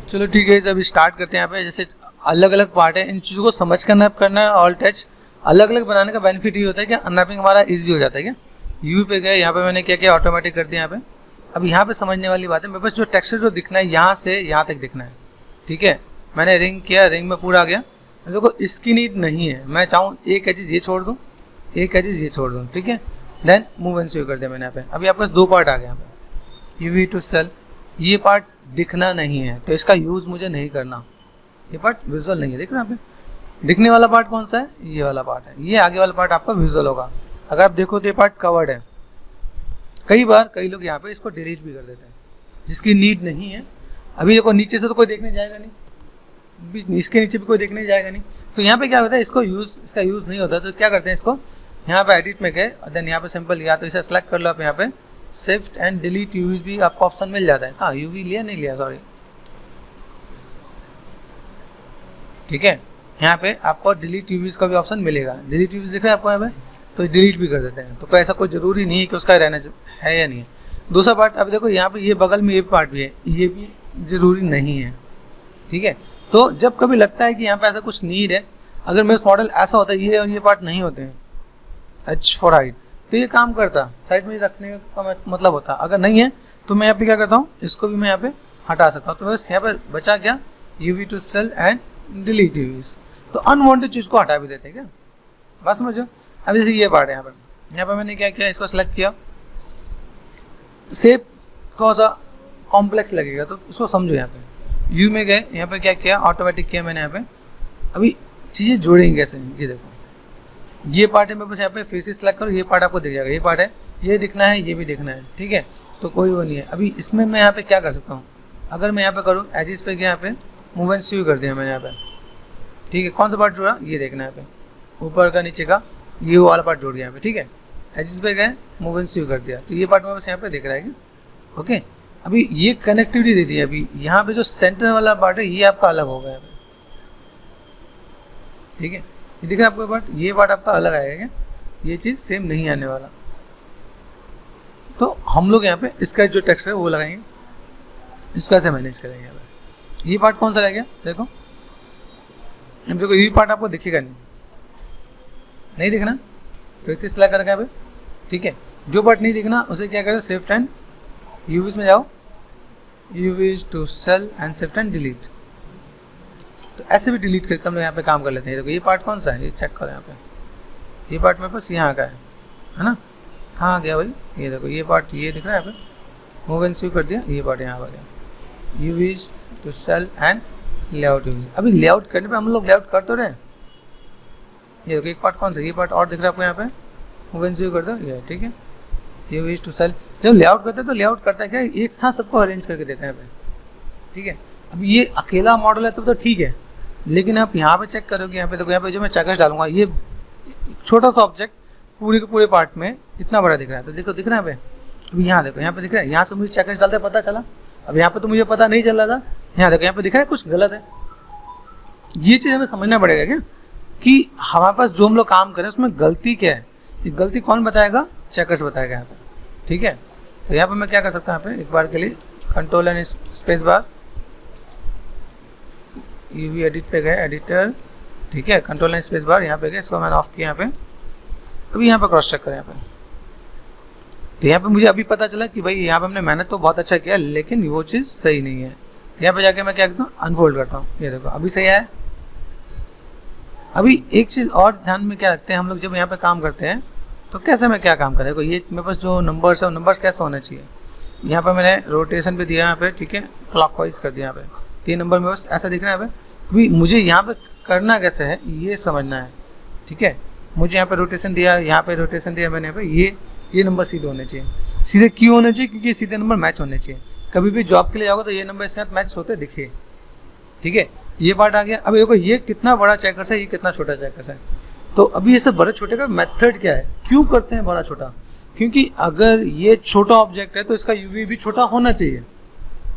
चलो ठीक है, जब स्टार्ट करते हैं यहाँ पे, जैसे अलग अलग पार्ट है, इन चीज़ों को समझ कर अनरैप करना है। ऑल टच अलग अलग बनाने का बेनिफिट ये होता है कि अनरैपिंग हमारा इजी हो जाता है। क्या यू पे गए, यहाँ पे मैंने क्या किया, ऑटोमेटिक कर दिया यहाँ पे। अब यहाँ पे समझने वाली बात है, मेरे पास जो टेक्सचर जो दिखना है यहाँ से यहाँ तक दिखना है, ठीक है। मैंने रिंग किया, रिंग में पूरा आ गया। देखो इसकी नीड नहीं है, मैं चाहूँ एक एजेस ये छोड़ दूँ, एक एजेस ये छोड़ दूँ, ठीक है। देन मूव एंड सेव कर दिया मैंने यहाँ पे। अभी आपके पास दो पार्ट आ गए यहाँ पे, यूवी टू सेल। ये पार्ट दिखना नहीं है तो इसका यूज़ मुझे नहीं करना, ये पार्ट विजुअल नहीं है। देख रहे हैं यहाँ पे, दिखने वाला पार्ट कौन सा है, ये वाला पार्ट है। ये आगे वाला पार्ट आपका विजुअल होगा। अगर आप देखो तो ये पार्ट कवर्ड है। कई बार कई लोग यहाँ पे इसको डिलीट भी कर देते हैं, जिसकी नीड नहीं है। अभी देखो नीचे से तो कोई देखने जाएगा नहीं, इसके नीचे भी कोई देखने जाएगा नहीं, तो यहाँ पे क्या होता है, इसका यूज़ नहीं होता। तो क्या करते हैं, इसको यहाँ पे एडिट में गए और देन यहाँ पे सिंपल या तो इसे सेलेक्ट कर लो आप, यहाँ पे शिफ्ट एंड डिलीट यूवीज भी आपको ऑप्शन मिल जाता है। हाँ यूवी लिया नहीं लिया, सॉरी, ठीक है। यहाँ पे आपको डिलीट यूवीज का भी ऑप्शन मिलेगा। डिलीट यूवीज दिख रहा है आपको यहाँ पे, तो डिलीट भी कर देते हैं। तो ऐसा कोई ज़रूरी नहीं है कि उसका रहना है या नहीं है। दूसरा पार्ट, अब देखो यहाँ पे ये बगल में ये पार्ट भी है, ये भी ज़रूरी नहीं है, ठीक है। तो जब कभी लगता है कि यहाँ पे ऐसा कुछ नीड है, अगर मेरा मॉडल ऐसा होता है, ये और ये पार्ट नहीं होते हैं, H फॉर हाइट, तो ये काम करता, साइड में रखने का मतलब होता। अगर नहीं है तो मैं यहाँ पे क्या करता हूँ, इसको भी मैं यहाँ पे हटा सकता हूँ। तो बस यहाँ पर बचा क्या, UV to cell and delete UVs. तो अनवांटेड चीज़ को हटा भी देते हैं क्या, बस समझो। अब जैसे ये पार्ट है, यहाँ पर मैंने क्या किया, इसको सेलेक्ट किया। शेप थोड़ा सा कॉम्प्लेक्स लगेगा तो इसको समझो। यहाँ पे यू में गए, यहाँ पे क्या किया, ऑटोमेटिक किया मैंने यहाँ पे। अभी चीज़ें जोड़ेंगे कैसे, ये देखो, ये पार्ट है, मैं बस यहाँ पे फेसेस सेलेक्ट करूँ, ये पार्ट आपको दिख जाएगा। ये पार्ट है, ये दिखना है, ये भी दिखना है, ठीक है। तो कोई वो नहीं है। अभी इसमें मैं यहाँ पे क्या कर सकता हूँ, अगर मैं यहाँ पे करूँ, एजिस पे गया, यहाँ पे मूव एंड स्यू कर दिया मैंने यहाँ पे, ठीक है। कौन सा पार्ट जोड़ा, ये देखना है यहाँ पे, ऊपर का नीचे का ये वाला पार्ट जोड़ दिया यहाँ पे, ठीक है। एजिस पे गए, मूव एंड स्यू कर दिया, तो ये पार्ट में बस यहाँ पे दिख रहा है, ओके। अभी ये कनेक्टिविटी दे दी है। अभी यहाँ पे जो सेंटर वाला पार्ट है ये आपका अलग हो गया, ठीक है। ये दिख रहा है आपको पार्ट, ये पार्ट आपका अलग आएगा क्या, ये चीज़ सेम नहीं आने वाला। तो हम लोग यहाँ पे इसका जो टेक्सचर है वो लगाएंगे, इसको ऐसे मैनेज करेंगे। यहाँ पे ये पार्ट कौन सा रह गया, देखो, अब देखो ये पार्ट आपको दिखेगा नहीं दिखना, तो इसे सिलेक्ट करके यहाँ पे, ठीक है। जो पार्ट नहीं दिखना उसे क्या करें, शिफ्ट एंड यूवीज में जाओ, UVs to cell and shift and delete. तो ऐसे भी डिलीट करके हम लोग यहाँ पे काम कर लेते हैं। देखो ये पार्ट कौन सा है, ये चेक करो यहाँ पे, ये पार्ट मेरे पास यहाँ का है ना। कहाँ गया भाई, ये देखो ये पार्ट, ये दिख रहा है यहाँ पे, मूव एंड स्यू कर दिया, ये पार्ट यहाँ पर गया, UVs to cell and layout UVs. अभी लेआउट करने पे हम लोग लेआउट कर तो रहे। ये देखो एक पार्ट कौन सा, ये पार्ट और दिख रहा है आपको यहाँ पे, मूव एंड स्यू कर दो, ये ठीक है। यूवीज टू सेल, जब लेआउट करते हैं तो लेआउट करता है क्या, एक साथ सबको अरेंज करके देते हैं यहाँ पे, ठीक है। अब ये अकेला मॉडल है तो ठीक है, लेकिन आप यहाँ पे चेक करोगे, यहाँ पे देखो, यहाँ पे जो मैं चेकर्स डालूंगा, ये छोटा सा ऑब्जेक्ट पूरे के पूरे पार्ट में इतना बड़ा दिख रहा है। तो देखो दिख रहा है यहाँ पे, अभी यहाँ देखो, यहाँ पे दिख रहा है, यहाँ से मुझे चेकर्स डालते पता चला। अब यहाँ पे तो मुझे पता नहीं चल रहा था, यहाँ देखो यहाँ पे दिख रहा है कुछ गलत है। ये चीज़ हमें समझना पड़ेगा क्या, कि हमारे पास जो हम लोग काम करें उसमें गलती क्या है, ये गलती कौन बताएगा, चेकर्स बताएगा यहाँ पे, ठीक है। तो यहाँ पे मैं क्या कर सकता हूँ, यहाँ पे एक बार के लिए control and space bar, UV edit पे गए, एडिटर, ठीक है, कंट्रोल एंड स्पेस बार यहाँ पे गए, इसको मैंने ऑफ किया यहाँ पे। अभी यहाँ पे क्रॉस चेक करें यहाँ पे, तो यहाँ पे मुझे अभी पता चला कि भाई यहाँ पे हमने मेहनत तो बहुत अच्छा किया, लेकिन वो चीज़ सही नहीं है। यहाँ पे जाके मैं क्या करता हूँ, अनफोल्ड करता हूँ, ये देखो अभी सही है। अभी एक चीज़ और ध्यान में क्या रखते हैं हम लोग जब यहाँ पे काम करते हैं, तो कैसे मैं क्या काम करें, देखो ये मेरे पास जो नंबर्स है, नंबर्स कैसे होने चाहिए। यहाँ पे मैंने रोटेशन पे दिया यहाँ पे, ठीक है, क्लॉकवाइज कर दिया यहाँ पे, 3 नंबर में बस ऐसा दिख रहा है यहाँ पे। अभी मुझे यहाँ पे करना कैसे है ये समझना है, ठीक है। मुझे यहाँ पे रोटेशन दिया, यहाँ पे रोटेशन दिया मैंने, यहाँ पे ये नंबर सीधे होने चाहिए। सीधे क्यों होने चाहिए, क्योंकि सीधे नंबर मैच होने चाहिए। कभी भी जॉब के लिए जाओगे तो ये नंबर इसके साथ मैच होते दिखे, ठीक है। ये पार्ट आ गया। अब देखो ये कितना बड़ा चेकर्स है, ये कितना छोटा चेकर्स है। तो अभी ये सब बड़े छोटे का मेथड क्या है, क्यों करते हैं बड़ा छोटा, क्योंकि अगर ये छोटा ऑब्जेक्ट है तो इसका यूवी भी छोटा होना चाहिए,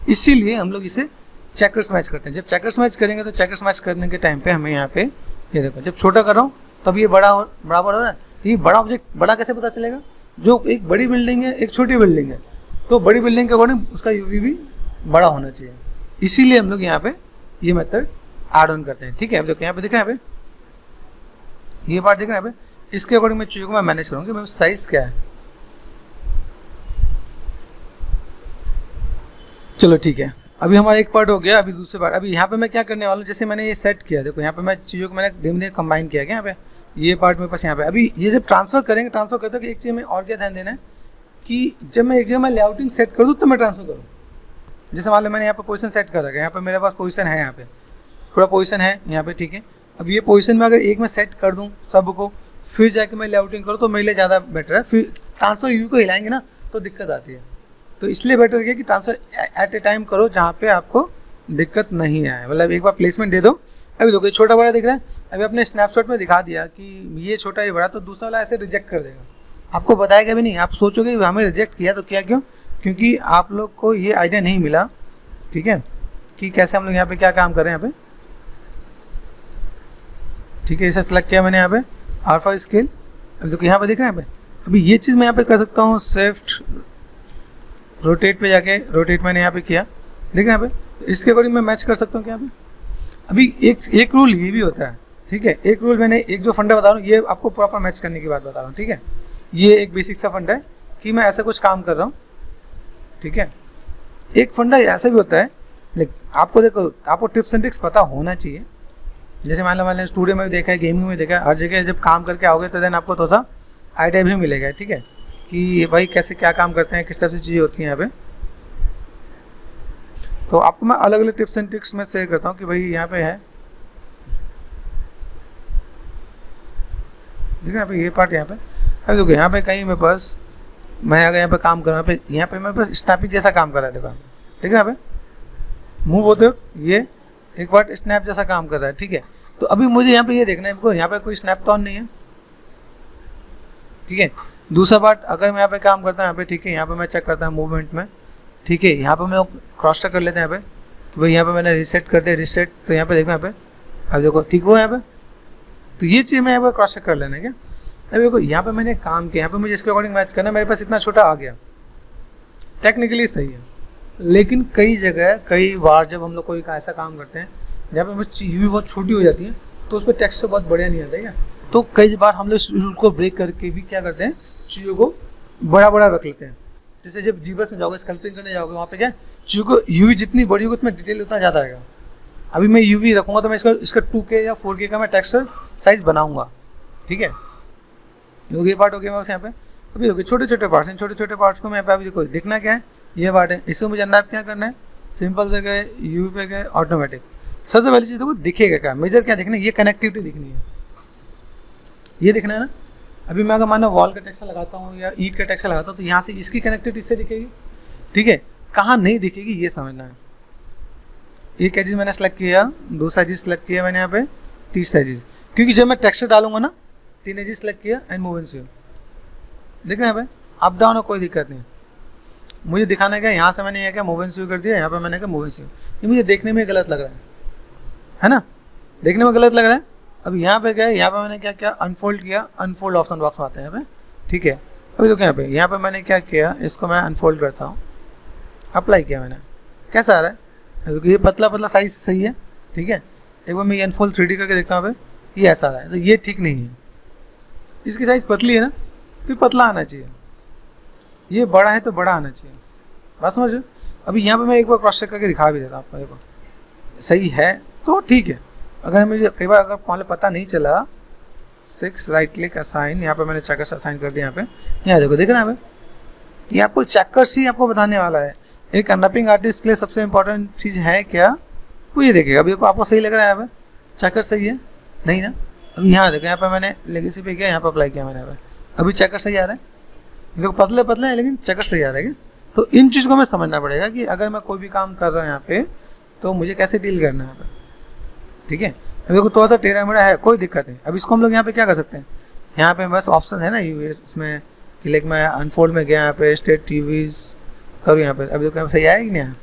इसीलिए हम लोग इसे चेकर्स मैच करते हैं। जब चेकर्स मैच करेंगे तो चेकर्स मैच करने के टाइम पे हमें यहाँ पे ये देखो, जब छोटा कर रहा हूँ तब ये बराबर हो रहा है। ये बड़ा ऑब्जेक्ट बड़ा कैसे पता चलेगा, जो एक बड़ी बिल्डिंग है एक छोटी बिल्डिंग है, तो बड़ी बिल्डिंग के अकॉर्डिंग उसका यूवी भी बड़ा होना चाहिए। इसीलिए हम लोग यहाँ पे ये मेथड ऐड ऑन करते हैं। ठीक है, अब देखो यहाँ पे दिख रहा है, यहाँ पे ये पार्ट दिख रहा है, यहाँ पे इसके अकॉर्डिंग मैं चीज़ों को मैं मैनेज करूँगी। मेरा साइज क्या है, चलो ठीक है, अभी हमारा एक पार्ट हो गया। अभी दूसरे पार्ट, अभी यहाँ पे मैं क्या करने वाला हूँ, जैसे मैंने ये सेट किया, देखो यहाँ पे मैं चीज़ों को मैंने धीरे धीरे कंबाइन किया गया। यहाँ पे ये पार्ट मेरे पास यहाँ पे, अभी ये जब ट्रांसफर करेंगे, ट्रांसफर करते हो कि एक चीज़ में और क्या ध्यान देना है कि जब मैं एक जगह मैं लेआउटिंग सेट कर दूँ तो मैं ट्रांसफर करूँ। जैसे मान लो मैंने यहाँ पे पोजीशन सेट कर रखा है, यहाँ पे मेरे पास पोजीशन है, यहाँ पे थोड़ा पोजीशन है यहाँ पे, ठीक है। अब ये पोजीशन में अगर एक मैं सेट कर दूँ सबको, फिर जाके मैं लेआउटिंग करूँ तो मेरे लिए ज़्यादा बेटर है। फिर ट्रांसफर यू को हिलाएंगे ना तो दिक्कत आती है, तो इसलिए बेटर है कि ट्रांसफर एट ए टाइम करो जहाँ पे आपको दिक्कत नहीं आए, मतलब एक बार प्लेसमेंट दे दो। अभी देखो ये छोटा बड़ा दिख रहा है, अभी अपने स्नैपशॉट में दिखा दिया कि ये छोटा ये बड़ा, तो दूसरा वाला ऐसे रिजेक्ट कर देगा, आपको बताएगा भी नहीं। आप सोचोगे हमें रिजेक्ट किया तो क्या, क्यों? क्योंकि आप लोग को ये आइडिया नहीं मिला, ठीक है, कि कैसे हम लोग यहाँ पे क्या काम कर रहे हैं यहाँ पे। ठीक है, इसे सेलेक्ट किया मैंने यहाँ पे अल्फा स्केल। अभी देखो यहाँ पे दिख रहा है, यहाँ पे अभी ये चीज़ मैं यहाँ पे कर सकता हूँ, शिफ्ट रोटेट पे जाके रोटेट मैंने यहाँ पे किया, ठीक है। यहाँ पे इसके अकॉर्डिंग मैं मैच कर सकता हूँ क्या यहाँ पे। अभी एक रूल ये भी होता है, ठीक है, एक रूल मैंने एक जो फंडा बता रहा हूँ ये आपको प्रॉपर मैच करने की बात बता रहा हूँ, ठीक है। ये एक बेसिक सा फंडा है कि मैं ऐसा कुछ काम कर रहा हूँ, ठीक है। एक फंडा ऐसा भी होता है, लेकिन आपको देखो, आपको टिप्स एंड ट्रिक्स पता होना चाहिए। जैसे मान लो स्टूडियो में भी देखा है, गेमिंग में देखा है, हर जगह जब काम करके आओगे तो देन आपको थोड़ा सा आइडिया भी मिलेगा, ठीक है, कि भाई कैसे क्या काम करते हैं, किस तरह से चीज़ें होती हैं यहाँ पे। तो आपको मैं अलग अलग टिप्स एंड ट्रिक्स में शेयर करता हूँ कि भाई यहाँ पे है, ठीक है। यहाँ पे ये पार्ट यहाँ पे, अभी देखो यहाँ पे कहीं मेरे पास, मैं अगर यहाँ पे काम कर रहा हूँ, यहाँ पे मेरे पास स्नैपिंग जैसा काम कर रहा है, देखो ठीक है। यहाँ पे मूव होते हो ये एक बार स्नैप जैसा काम कर रहा है, ठीक है। तो अभी मुझे यहाँ पे ये देखना है, यहाँ पे कोई स्नैप तो ऑन नहीं है, ठीक है। दूसरा पार्ट, अगर मैं यहाँ पे काम करता हूँ यहाँ पे, ठीक है, यहाँ पे मैं चेक करता हूँ मूवमेंट में, ठीक है। यहाँ पे मैं क्रॉस चेक कर लेते हैं यहाँ पे कि भाई यहाँ पे मैंने रीसेट कर दिया, रीसेट, तो यहाँ पे देखो, यहाँ पे अब देखो ठीक हुआ यहाँ पे, तो ये चीज़ मैं यहाँ पे क्रॉस चेक कर लेना है क्या। अभी देखो यहाँ पे मैंने काम किया, यहाँ पे मुझे इसके अकॉर्डिंग मैच करना, मेरे पास इतना छोटा आ गया, टेक्निकली सही है। लेकिन कई जगह कई बार जब हम लोग कोई ऐसा काम करते हैं जहाँ पे चीज़ भी बहुत छोटी हो जाती है, तो उस पर टेक्सचर बहुत बढ़िया नहीं आता है क्या। तो कई बार हम लोग इस रूल को ब्रेक करके भी क्या करते हैं, चीज़ों को बड़ा बड़ा रख लेते हैं। जैसे जब जीबस में जाओगे, स्कल्पटिंग करने जाओगे, वहाँ पे क्या चीज़ों को यूवी जितनी बड़ी होगी उतना डिटेल उतना ज़्यादा आएगा। अभी मैं यूवी रखूँगा तो मैं इसका 2K या 4K का मैं टेक्सचर साइज बनाऊँगा, ठीक है। ये पार्ट हो गया बस यहाँ पे। अभी देखो छोटे छोटे पार्ट्स हैं, छोटे छोटे पार्ट्स को मैं यहाँ पे अभी देखो दिखना क्या है, ये पार्ट है, इसको मुझे अंदर क्या करना है, सिंपल से गए यूवी पे गए ऑटोमेटिक। सबसे पहली चीज़ देखो दिखेगा क्या, मेजर क्या दिखना है, ये कनेक्टिविटी दिखनी है, ये दिखना है ना। अभी मैं अगर मानो वॉल का टेक्सचर लगाता हूँ या ईट का टेक्सचर लगाता हूँ तो यहाँ से इसकी कनेक्टिविटी इससे दिखेगी, ठीक है। कहाँ नहीं दिखेगी ये समझना है। एक एजिज मैंने सेलेक्ट किया, दूसरा एजिज सेलेक्ट किया मैंने यहाँ पे, तीसरा एजिज, क्योंकि जब मैं टेक्सचर डालूंगा ना, 3 एजिज सेलेक्ट किया एंड मूव एंड स्यू, देखना है भाई अप डाउन हो, कोई दिक्कत नहीं। मुझे दिखाना है क्या, यहाँ से मैंने क्या मूव एंड स्यू कर दिया, यहाँ पे मैंने क्या मूव एंड स्यू, ये मुझे देखने में गलत लग रहा है ना, देखने में गलत लग रहा है। अब यहाँ पे गए, यहाँ पे मैंने क्या किया, अनफोल्ड किया, अनफोल्ड ऑप्शन बॉक्स में आता है यहाँ पे, ठीक है। अभी देखो यहाँ पे मैंने क्या किया, इसको मैं अनफोल्ड करता हूँ, अप्लाई किया मैंने, कैसा आ रहा है, क्योंकि ये पतला पतला साइज सही है, ठीक है। एक बार मैं ये अनफोल्ड 3D करके देखता हूँ, ये ऐसा आ रहा है, तो ये ठीक नहीं है, इसकी साइज़ पतली है ना, तो पतला आना चाहिए, ये बड़ा है तो बड़ा आना चाहिए, बात समझ। अभी यहाँ पे मैं एक बार क्रॉस चेक करके दिखा भी देता हूँ आपको, देखो सही है तो ठीक है। अगर मुझे कई बार अगर पहले पता नहीं चला, 6 राइट क्लिक असाइन, यहाँ पे मैंने चेकर्स असाइन कर दिया, यहाँ देखो देख रहे हैं, ये आपको चेकर्स ही आपको बताने वाला है। एक अनरैपिंग आर्टिस्ट के लिए सबसे इंपॉर्टेंट चीज़ है क्या, वो ये देखिएगा। अभी देखो आपको सही लग रहा है, यहाँ पे चेकर सही है नहीं ना। अभी यहाँ देखो, यहाँ पे मैंने लेगेसी पे किया, यहाँ पे अप्लाई किया मैंने, अभी चेकर सही आ रहा है, देखो पतले पतले हैं लेकिन चेकर सही आ रहा है। तो इन चीज़ को हमें समझना पड़ेगा कि अगर मैं कोई भी काम कर रहा हूँ यहाँ पे तो मुझे कैसे डील करना है यहाँ पे, ठीक है। अभी देखो थोड़ा सा टेढ़ा मेढ़ा है, कोई दिक्कत नहीं। अब इसको हम लोग यहाँ पे क्या कर सकते हैं, यहाँ पे बस ऑप्शन है ना इसमें कि लाइक मैं अनफोल्ड में गया, यहाँ पे स्टेट टीवीज करूँ, यहाँ पे अभी देखो सही आया कि नहीं आया।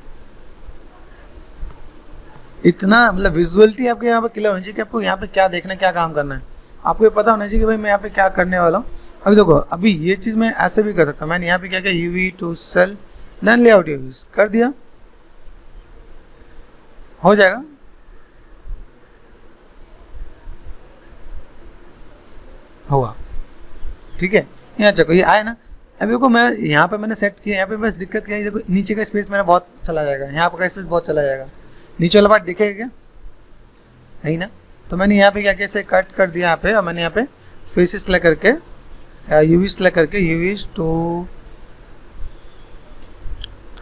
इतना मतलब विजुअलिटी आपके यहाँ पे क्लियर होनी चाहिए कि आपको यहाँ पे क्या देखना है, क्या काम करना है, आपको ये पता होना चाहिए कि भाई मैं यहाँ पे क्या करने वाला हूँ। अभी देखो अभी ये चीज़ मैं ऐसे भी कर सकता हूँ, मैंने यहाँ पे क्या किया, UV to cell then layout use कर दिया, हो जाएगा। होगा, ठीक है। यहाँ चलो ये आया ना। अभी देखो मैं यहाँ पे मैंने सेट किया, यहाँ पे बस दिक्कत क्या है, देखो नीचे का स्पेस मेरा बहुत चला जाएगा, यहाँ पे का स्पेस बहुत चला जाएगा, नीचे वाला पार्ट दिखेगा क्या, नहीं ना। तो मैंने यहाँ पे क्या किया, कट कर दिया यहाँ पे, और मैंने यहाँ पे फेसेस सेलेक्ट करके यूवी सेलेक्ट करके यूवी टू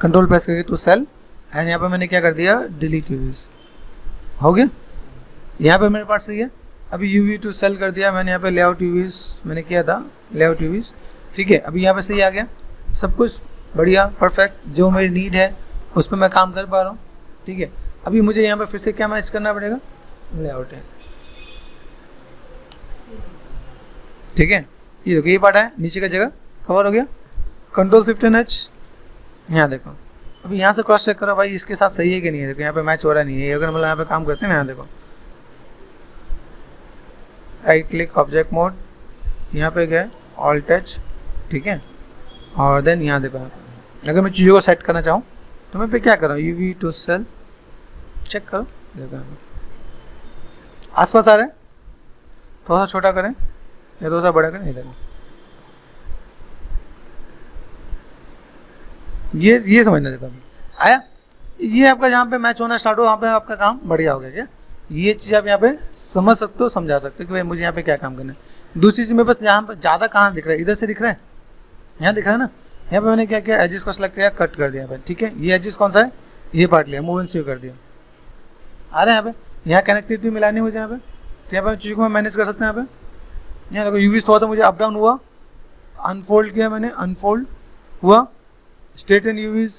कंट्रोल प्रेस करके टू सेल, एंड यहाँ पे मैंने क्या कर दिया, डिलीट यूवीज। हो गया, यहाँ पे मेरे पार्ट सही है। अभी यूवी टू सेल कर दिया मैंने, यहाँ पे लेआउट यूवीज मैंने किया था, लेआउट यूवीज, ठीक है। अभी यहाँ पे सही आ गया, सब कुछ बढ़िया परफेक्ट, जो मेरी नीड है उस पर मैं काम कर पा रहा हूँ, ठीक है। अभी मुझे यहाँ पे फिर से क्या मैच करना पड़ेगा, लेआउट है, ठीक है। ये देखो ये पार्ट है, नीचे का जगह कवर हो गया, कंट्रोल शिफ्ट एंड एच, यहाँ देखो। अभी यहाँ से क्रॉस चेक करो भाई इसके साथ सही है कि नहीं है, देखो यहाँ पे मैच हो रहा नहीं है, अगर मतलब यहाँ पे काम करते हैं ना, यहाँ देखो राइट क्लिक ऑब्जेक्ट मोड, यहाँ पे गए ऑल टच, ठीक है। और देन यहाँ देखो, अगर मैं चीज़ों को सेट करना चाहूँ तो मैं पे क्या कर रहा हूँ, यूवी टू सेल, चेक करो, देखो आसपास आ रहा है, थोड़ा सा छोटा करें या थोड़ा सा बड़ा करें, इधर ये समझना, देखो अभी आया, ये आपका जहाँ पे मैच होना स्टार्ट हो वहाँ पे आपका काम बढ़िया हो गया क्या। ये चीज़ आप यहाँ पे समझ सकते हो, समझा सकते हो कि भाई मुझे यहाँ पे क्या काम करना है। दूसरी चीज़ में बस यहाँ पे ज़्यादा कहाँ दिख रहा है, इधर से दिख रहा है, यहाँ दिख रहा है ना। यहाँ पे मैंने क्या किया, एजिस को सेलेक्ट किया, कट कर दिया भाई, ठीक है। ये एजिस कौन सा है, ये पार्ट लिया, मूव एंड स्वीप कर दिया, आ रहा है यहाँ पे। यहाँ कनेक्टिविटी मिलानी मुझे यहाँ पे, तो यहाँ पे चीज़ों को मैं मैनेज कर सकता हूँ यहाँ पे। यहाँ देखो यूवी थोड़ा सा मुझे अप डाउन हुआ, अनफोल्ड किया मैंने, अनफोल्ड हुआ, स्ट्रेट एंड यूवीज,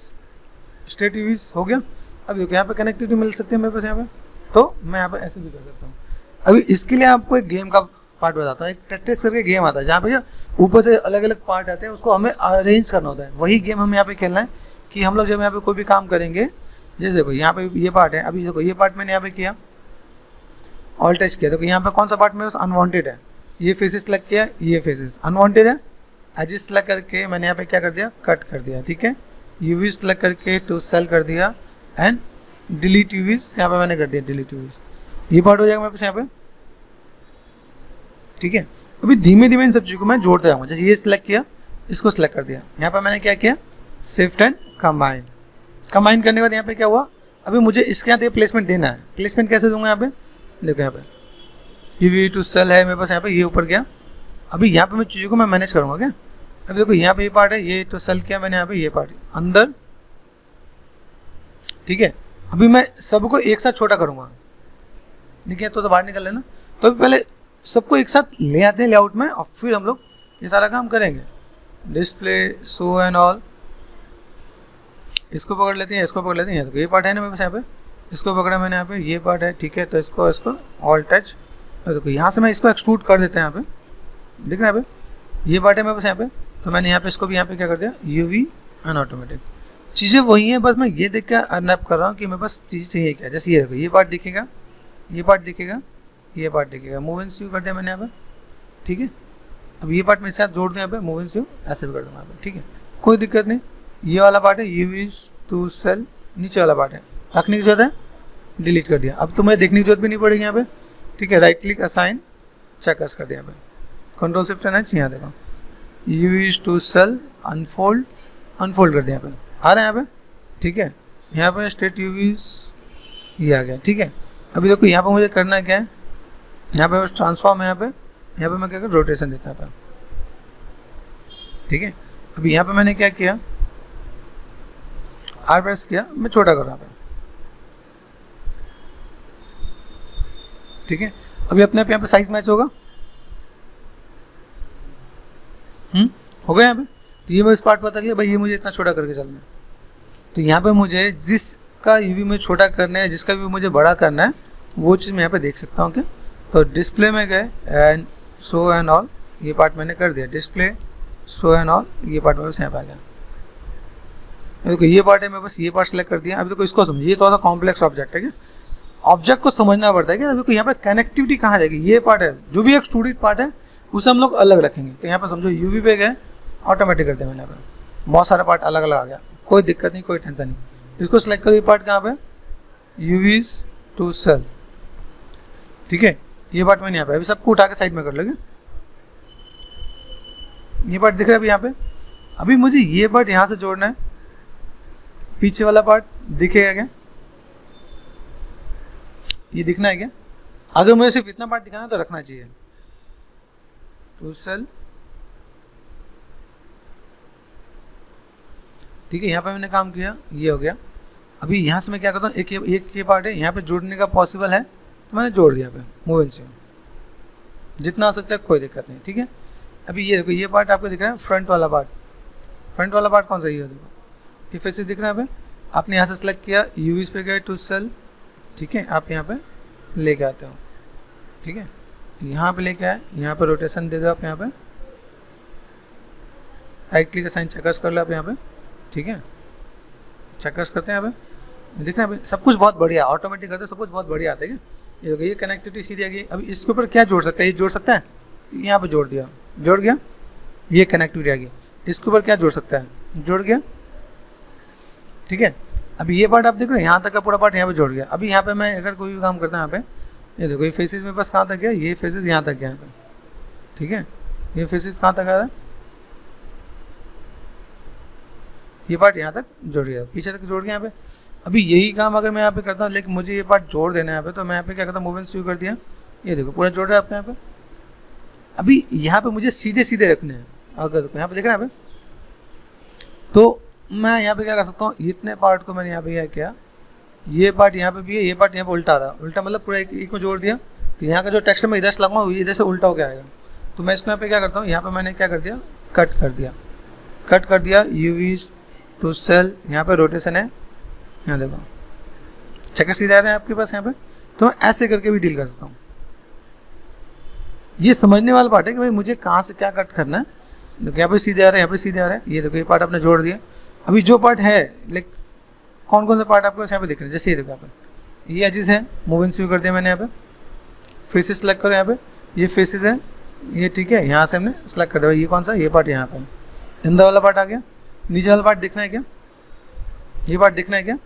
स्ट्रेट यूवीज हो गया। अब देखो यहाँ पे कनेक्टिविटी मिल सकती है मेरे पास यहाँ पे, तो मैं यहाँ पे ऐसे भी कर सकता हूँ। अभी इसके लिए आपको एक गेम का पार्ट बताता हूँ, एक टेट्रिस करके गेम आता है, जहाँ पे ऊपर से अलग अलग पार्ट आते हैं, उसको हमें अरेंज करना होता है। वही गेम हमें यहाँ पे खेलना है कि हम लोग जब यहाँ पे कोई भी काम करेंगे, जैसे देखो यहाँ पे ये पार्ट है, अभी देखो ये पार्ट मैंने यहाँ पे किया, ऑल टच किया, देखो यहाँ पे कौन सा पार्ट मेरे पास अनवांटेड है, ये फेसेस सेलेक्ट किया, ये फेसेस अनवांटेड है, एजिस सेलेक्ट करके मैंने यहाँ पे क्या कर दिया, कट कर दिया, ठीक है। यूवी सेलेक्ट करके टू सेल कर दिया, एंड डिलीट यूवीज यहाँ पे मैंने कर दिया, डिलीट यूवीज, ये पार्ट हो जाएगा मेरे पास यहाँ पे, ठीक है। अभी धीमे धीमे इन सब चीज़ों को मैं जोड़ता जाऊँगा। जैसे ये सिलेक्ट किया, इसको सिलेक्ट कर दिया, यहाँ पे मैंने क्या किया, शिफ्ट एंड कंबाइन, कंबाइन करने के बाद यहाँ पे क्या हुआ, अभी मुझे इसके यहाँ प्लेसमेंट देना है। प्लेसमेंट कैसे दूंगा, यहाँ पे देखो, यहाँ पे यूवी टू सेल है मेरे पास, यहाँ पे ये ऊपर गया। अभी यहाँ पे मैं चीज़ों को मैं मैनेज करूँगा क्या। अभी देखो यहाँ पे ये पार्ट है, ये तो सेल किया मैंने यहाँ पे, ये पार्ट अंदर, ठीक है। अभी मैं सबको एक साथ छोटा करूँगा, देखिए तो बाहर निकल लेना। तो अभी पहले सबको एक साथ ले आते हैं लेआउट में, और फिर हम लोग ये सारा काम करेंगे। डिस्प्ले, शो एंड ऑल, इसको पकड़ लेते हैं, इसको पकड़ लेते हैं, तो ये पार्ट है ना मेरे पास यहाँ पे, इसको पकड़ा मैंने यहाँ पे, ये पार्ट है, ठीक है। तो इसको ऑल टच, देखो यहाँ से मैं इसको एक्सट्रूड कर देता है यहाँ पे, दिख रहा है यहाँ पे, ये पार्ट है मेरे पास यहाँ पे। तो मैंने यहाँ पे इसको भी यहाँ पे क्या कर दिया, यूवी एंड ऑटोमेटिक, चीज़ें वही हैं, बस मैं ये देख के अनरैप कर रहा हूँ कि मेरे पास चीज़ें चाहिए क्या। जैसे ये देखो, ये पार्ट दिखेगा, ये पार्ट दिखेगा, ये पार्ट दिखेगा, मूव एंड स्वीप कर दिया मैंने यहाँ पे, ठीक है। अब ये पार्ट मेरे साथ जोड़ दूँ यहाँ पे, मूव एंड स्वीप ऐसे भी कर दूँगा यहाँ पे, ठीक है, कोई दिक्कत नहीं। ये वाला पार्ट है, यूवीज टू सेल, नीचे वाला पार्ट है, रखने की जरूरत है, डिलीट कर दिया। अब तो मुझे देखने की जरूरत भी नहीं पड़ेगी यहाँ पे, ठीक है। राइट क्लिक असाइन, चेकर्स कर दिया यहाँ पे, कंट्रोल शिफ्ट एंड एच, यहाँ देखो UVs to cell, unfold, unfold कर दिया यहाँ पे, आ रहा है यहाँ पे, ठीक है। यहाँ पे स्ट्रेट यूवीज, ये आ गया, ठीक है। अभी देखो यहाँ पे मुझे करना क्या है, यहाँ पे ट्रांसफॉर्म है, यहाँ पे मैं क्या कर, रोटेशन देता है, ठीक है। अभी यहाँ पे मैंने क्या किया, आर प्रेस किया, मैं छोटा कर रहा हूँ, ठीक है। अभी अपने आप यहाँ पे साइज मैच होगा, हो गया यहाँ पे। तो ये बस पार्ट पता चलिए भाई, ये मुझे इतना छोटा करके चलना है। तो यहाँ पे मुझे जिसका यूवी में छोटा करना है, जिसका भी मुझे बड़ा करना है, वो चीज़ मैं यहाँ पे देख सकता हूँ क्या। तो डिस्प्ले में गए एंड शो एंड ऑल, ये पार्ट मैंने कर दिया, डिस्प्ले, शो एंड ऑल, ये पार्ट मेरे पास यहाँ पे आ गया। देखो ये पार्ट है, मैं बस ये पार्ट सेलेक्ट कर दिया। अभी देखो इसको समझिए, ये थोड़ा सा कॉम्प्लेक्स ऑब्जेक्ट है क्या, ऑब्जेक्ट को समझना पड़ता है क्या। देखो यहाँ पे कनेक्टिविटी कहाँ जाएगी, ये पार्ट है, जो भी एक्सट्रूडेड पार्ट है उसे हम लोग अलग रखेंगे। तो यहाँ पे समझो यूवी पे गए, ऑटोमेटिक कर दिया मैंने, यहाँ पे बहुत सारा पार्ट अलग अलग आ गया, कोई दिक्कत नहीं, कोई टेंशन नहीं। इसको सिलेक्ट करो, ये पार्ट कहाँ पे, यूवीज टू सेल, ठीक है। ये पार्ट मैंने यहाँ पे, अभी सबको उठा के साइड में कर लोगे। ये पार्ट दिख रहा है अभी यहाँ पे। अभी मुझे ये पार्ट यहाँ से जोड़ना है, पीछे वाला पार्ट दिखेगा क्या? ये दिखना है क्या? अगर मुझे सिर्फ इतना पार्ट दिखाना है तो रखना चाहिए टू सेल, ठीक है। यहाँ पे मैंने काम किया, ये हो गया। अभी यहाँ से मैं क्या करता हूँ, एक ये पार्ट है यहाँ पे जोड़ने का पॉसिबल है तो मैंने जोड़ दिया पे मूव एंड सीम, जितना हो सकता है कोई दिक्कत नहीं, ठीक है। अभी ये देखो, ये पार्ट आपको दिख रहा है फ्रंट वाला पार्ट। फ्रंट वाला पार्ट कौन सा? ये देखो, ये फेसेस दिख रहा है। आपने यहाँ से सेलेक्ट किया, यूवीज पे गए टू सेल, ठीक है। आप यहाँ पे लेके आते हो, ठीक है। यहाँ पे लेके आए, यहाँ पे रोटेशन दे दो आप, यहाँ पे राइट क्लिक का साइन चेकर्स कर लो आप यहाँ पे, ठीक है। चेकर्स करते हैं यहाँ पे, दिख रहा है सब कुछ बहुत बढ़िया, ऑटोमेटिक करते सब कुछ बहुत बढ़िया आता है क्या? ये देखो, ये कनेक्टिविटी सीधी आ गई। अभी इसके ऊपर क्या जोड़ सकता है? ये जोड़ सकता है, तो यहाँ पे जोड़ दिया, जोड़ गया, ये कनेक्टिविटी आ गई। इसके ऊपर क्या जोड़ सकता है? जोड़ गया, ठीक है। अभी ये पार्ट आप देख रहे हैं, यहाँ तक का पूरा पार्ट यहाँ पे जोड़ गया। अभी यहाँ पे मैं अगर कोई भी काम करता हूँ यहाँ पे, ये देखो, ये फेसेस मेरे पास कहाँ तक गया? ये फेसेस यहाँ तक गया यहाँ पे, ठीक है। ये फेसेस कहाँ तक आ रहा है? ये पार्ट यहाँ तक जोड़ गया, पीछे तक जोड़ गया यहाँ पे। अभी यही काम अगर मैं यहाँ पे करता हूँ, लेकिन मुझे ये पार्ट जोड़ देना है यहाँ पे, तो मैं यहाँ पे क्या करता हूँ, मूवमेंट शुरू कर दिया, ये देखो पूरा जोड़ रहा है आपके यहाँ पे। अभी यहाँ पे मुझे सीधे सीधे रखने हैं, अगर देखो यहाँ पे देख रहे हैं यहाँ पे, तो मैं यहाँ पे क्या कर सकता हूँ, इतने पार्ट को मैंने यहाँ पे क्या किया, ये पार्ट यहाँ पे भी है, ये पार्ट यहाँ पे उल्टा आ रहा है, उल्टा मतलब पूरा एक में जोड़ दिया, तो यहाँ का जो टेक्सचर मैं इधर से लगाऊंगा इधर से उल्टा होकर आएगा। तो मैं इसको यहाँ पे क्या करता हूँ, यहाँ पे मैंने क्या कर दिया, कट कर दिया, यूवीज टू सेल, यहाँ पे रोटेशन है, यहाँ देखो चक्कर सीधे आ रहे हैं आपके पास यहाँ पे। तो मैं ऐसे करके भी डील कर सकता हूँ। ये समझने वाला पार्ट है कि भाई मुझे कहाँ से क्या कट करना है। देखो यहाँ पे सीधे आ रहे हैं, यहाँ पे सीधे आ रहे हैं, ये देखो ये पार्ट आपने जोड़ दिया। अभी जो पार्ट है, लाइक कौन कौन से पार्ट आपको यहाँ पे दिख रहे हैं, जैसे ये देखो यहाँ पे ये एजेस है, मूवमेंट शुरू कर दिया मैंने यहाँ पे, फेसेस सेलेक्ट करो यहाँ पे, ये फेसेस है ये, ठीक है। यहाँ से हमने सेलेक्ट कर दिया, ये कौन सा, ये पार्ट यहाँ पे, अंदर वाला पार्ट आ गया। नीचे वाला पार्ट दिखना है क्या? ये पार्ट दिखना है क्या?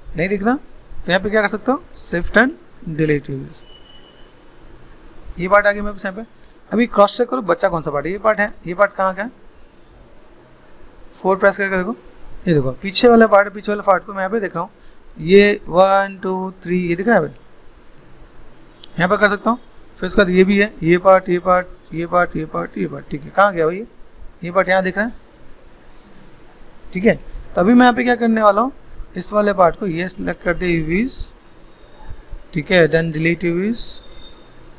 नहीं दिख रहा, तो यहाँ पे क्या कर सकता हूँ, शिफ्ट एंड डिलीट, ये पार्ट आ गया मेरे पास यहाँ पे। अभी क्रॉस चेक करो, बच्चा कौन सा पार्ट है, ये पार्ट है, ये पार्ट कहाँ का है, 4 प्रेस करके देखो, ये देखो पीछे वाला पार्ट है, पीछे वाले पार्ट को मैं यहाँ पे देख रहा हूँ, ये 1 2 3 ये दिख रहा है, यहाँ पे कर सकता हूँ। फिर उसके बाद ये भी है, ये पार्ट, ये पार्ट, ये पार्ट, ये पार्ट, ये पार्ट, ठीक है। कहाँ गया भाई ये पार्ट यहाँ दिख रहा है, ठीक है। तो अभी मैं यहाँ पे क्या करने वाला हूँ, इस वाले पार्ट को ये सिलेक्ट कर दिया यूवीज, ठीक है, देन डिलीट यूवीज,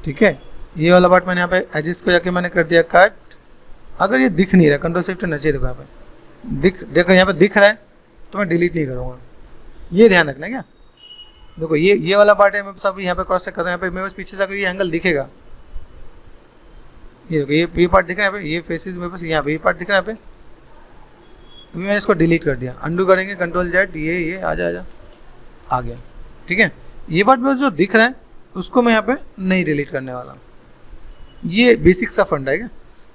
ठीक है। ये वाला पार्ट मैंने यहाँ पे एजिस को जाके मैंने कर दिया कट। अगर ये दिख नहीं रहा, कंट्रोल शिफ्ट नीचे देखो यहाँ पे देखो यहाँ पे दिख रहा है, तो मैं डिलीट नहीं करूँगा, ये ध्यान रखना है क्या। देखो ये वाला पार्ट है, मैं सब यहाँ पे क्रॉस चेक कर रहा हूँ, यहाँ पे मेरे पास पीछे से अगर ये एंगल दिखेगा, ये देखो ये पार्ट दिख रहा है यहाँ पे, ये फेसेस मेरे पास यहाँ पे ये पार्ट दिख रहा है यहाँ पे। अभी मैंने इसको डिलीट कर दिया, अंडू करेंगे कंट्रोल जेड, ये आ गया, ठीक है। ये पार्ट में जो दिख रहा है उसको मैं यहाँ पे नहीं डिलीट करने वाला, ये बेसिक सा फंडा है क्या।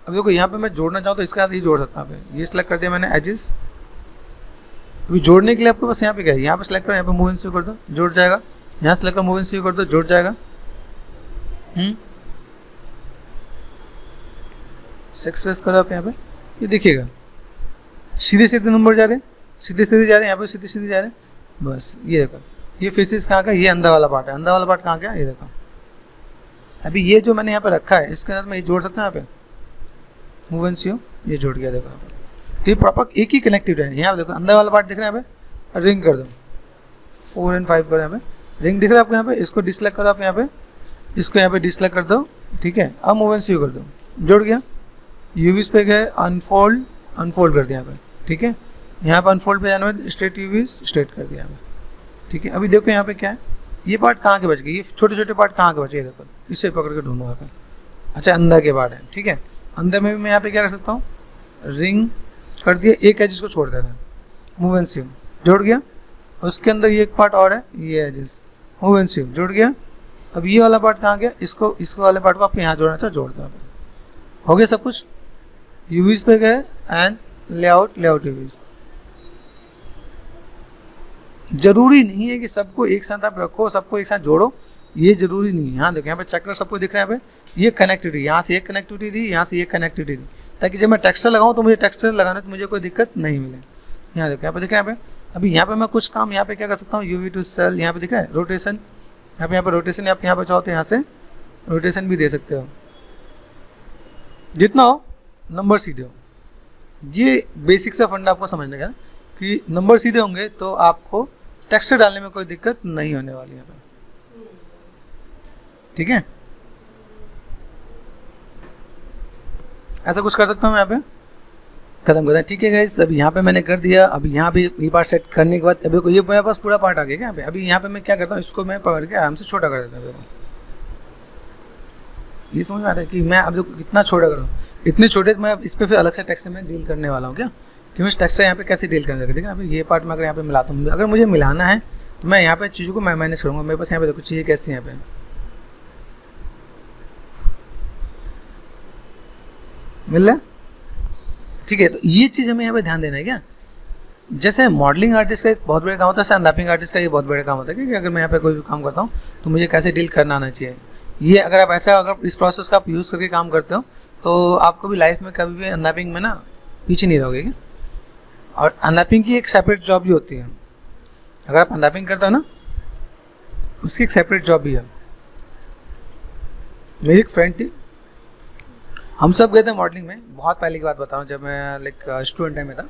अब देखो यहाँ पे मैं जोड़ना चाहूँ तो इसके साथ ये जोड़ सकता हूँ, ये सिलेक्ट कर दिया मैंने एजेस। अभी जोड़ने के लिए आपके पास यहाँ पे क्या है, यहाँ पे सिलेक्ट करो, यहाँ पे मूव इन कर दो, जुड़ जाएगा। यहाँ सेलेक्ट करो, मूव इन कर दो, जुड़ जाएगा। 6 प्रेस करो आप यहाँ पे, ये देखिएगा सीधे सीधे नंबर जा रहे हैं, सीधे सीधे जा रहे हैं, यहाँ पे सीधे सीधे जा रहे हैं। बस ये देखो ये फेसेस कहाँ का, ये अंदर वाला पार्ट है, अंदर वाला पार्ट कहाँ का, ये देखो। अभी ये जो मैंने यहाँ पे रखा है इसके साथ मैं ये जोड़ सकता हूँ, यहाँ पे मूव एंड सीओ, ये जोड़ गया देखो यहाँ पे। तो ये प्रॉपर एक ही कनेक्टिव है। यहाँ पे देखो अंदर वाला पार्ट दिख रहा है, यहाँ पे रिंग कर दो, 4 और 5 करो, यहाँ पे रिंग दिख रहा है आपको, यहाँ पे इसको डिसलेक्ट करो आप, यहाँ पे इसको यहाँ पे डिसलेक्ट कर दो, ठीक है। अब मूव एंड सीओ कर दो, जुड़ गया। यूवीज पे गए, अनफोल्ड कर दिया यहाँ पे, ठीक है। यहाँ पे अनफोल्ड पे जाना है, स्ट्रेट यूवीज स्ट्रेट कर दिया यहाँ पे, ठीक है। अभी देखो यहाँ पे क्या है, ये पार्ट कहाँ के बच गए, ये छोटे छोटे पार्ट कहाँ के बचे, देखो इससे पकड़ के ढूंढो यहाँ पे। अच्छा अंदर के पार्ट है, ठीक है। अंदर में भी मैं यहाँ पे क्या कर सकता हूँ, रिंग कर दिया, एक एज इसको छोड़ देना है, मूव एंड सीओ जोड़ गया। उसके अंदर ये एक पार्ट और है, ये एजेस, मूव एंड सीओ जुड़ गया। अब ये वाला पार्ट कहाँ गया, इसको इस वाले पार्ट को आप यहाँ जोड़ना चाहो, जोड़ दो। हो गया सब कुछ। यूवीज पे गए एंड लेआउट यूवीज, जरूरी नहीं है कि सबको एक साथ आप रखो, सबको एक साथ जोड़ो, ये जरूरी नहीं है। यहाँ देखो यहाँ पे चक्र सबको दिख रहा है, यहाँ पे ये कनेक्टिविटी, यहाँ से एक कनेक्टिविटी दी, यहाँ से एक कनेक्टिविटी दी, ताकि जब मैं टेक्सचर लगाऊँ तो मुझे टेक्सचर लगाने तो मुझे कोई दिक्कत नहीं मिले। यहाँ देखो यहाँ पे दिख रहा है, यहाँ पे अभी यहाँ पे मैं कुछ काम यहाँ पे क्या कर सकता हूँ, UV टू सेल, यहाँ पे दिख रहा है रोटेशन, यहाँ पे रोटेशन, आप यहाँ पे चाहो तो यहाँ से रोटेशन भी दे सकते हो, जितना हो नंबर सीधे हो। ये बेसिक सा फंडा आपको समझने का कि नंबर सीधे होंगे तो आपको टेक्सचर डालने में कोई दिक्कत नहीं होने वाली है, ठीक है। ऐसा कुछ कर सकता हूँ मैं यहाँ पे, खत्म करता है, ठीक है गाइस। अभी यहाँ पे मैंने कर दिया। अभी यहाँ पे ये पार्ट सेट करने के बाद अभी ये मेरे पास पूरा पार्ट आ गया यहाँ पे। अभी यहाँ पे मैं क्या करता हूँ, इसको मैं पकड़ के आराम से छोटा कर देता हूँ। ये समझ में आता है कि मैं अब जो कितना छोटा करूँ, इतने छोटे मैं इस पर फिर अलग से टेक्सचर में डील करने वाला हूँ क्या, कि मैं टेक्सचर यहाँ पे कैसे डील करने देखिए ना। ये पार्ट मैं अगर यहाँ पे मिलाता हूँ, अगर मुझे मिलाना है तो मैं यहाँ पे चीज़ों को मैं मैनेज करूँगा। मेरे पास यहाँ पे देखो चीज़ें कैसी यहाँ पे मिल रहा है, ठीक है। तो ये चीज़ हमें यहाँ पे ध्यान देना है क्या। जैसे मॉडलिंग आर्टिस्ट का एक बहुत बड़ा काम होता है, अनरैपिंग आर्टिस्ट का ये बहुत बड़ा काम होता है कि अगर मैं यहाँ पे कोई भी काम करता हूँ तो मुझे कैसे डील करना आना चाहिए। ये अगर आप ऐसा अगर इस प्रोसेस का आप यूज़ करके काम करते हो तो आपको भी लाइफ में कभी भी अनरैपिंग में ना पीछे नहीं रहोगे क्या। और अनरैपिंग की एक सेपरेट जॉब भी होती है, अगर आप अनरैपिंग करते हो ना उसकी एक सेपरेट जॉब भी है। मेरी एक फ्रेंड थी, हम सब गए थे मॉडलिंग में, बहुत पहले की बात बता रहा हूँ, जब मैं लाइक स्टूडेंट टाइम में था।